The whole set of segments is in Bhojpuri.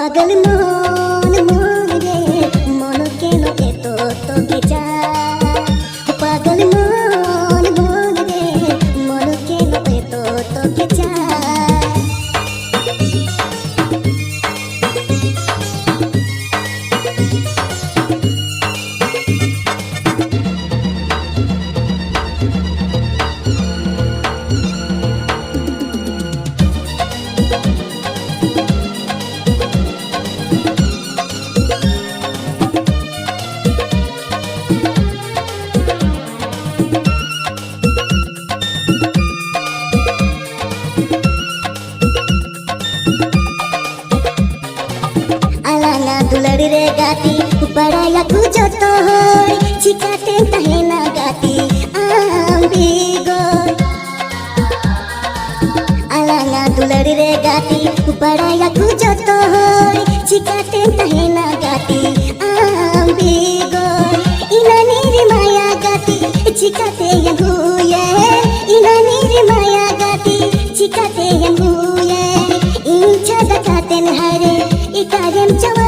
पागल मन मन रे मन केन एतो तोके चाय पागल मन मन रे मन केन एतो तोके चाय दुलड़ रे गाती पड़ाया कुछ तो होय चिकाते तहे ना गाती आंबिगो अलाना दुलड़ रे गाती पड़ाया कुछ तो होय चिकाते तहे ना गाती आंबिगो इनानी रे माया गाती चिकाते यंगुये इनानी रे माया गाती चिकाते यंगुये इंचा दकाते नहरे इकारेम चवा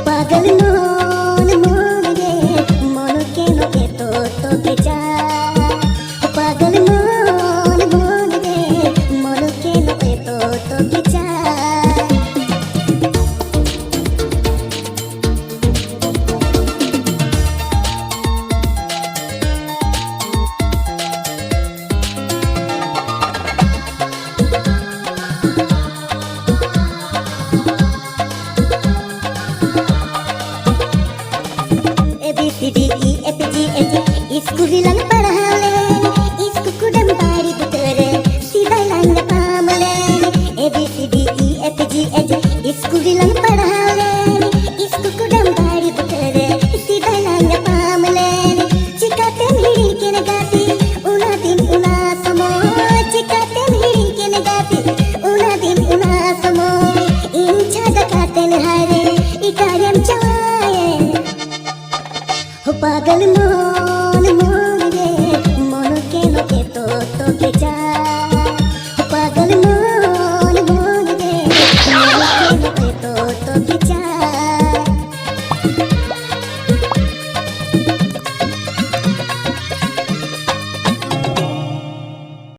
पागल मन मन रे मन केन एतो तोके चाय पागल मन मन रे मन केन एतो तोके चाय स्कूल लंग पढ़ाले इसको कुडम बारी बुतरे सीधा लंग पामले ABCDEFGH स्कूल लंग पढ़ाले इसको कुडम बारी बुतरे सीधा लंग पामले चिकाते मिड़ी के नगाती उना दिन उना समो चिकाते मिड़ी के नगाती उना दिन उना समो इंचा दकाते नहारे इकारेम चवाए पागल मन मन रे मन केन एतो तोके चाय पागल मन मन रे मन केन एतो तोके चाय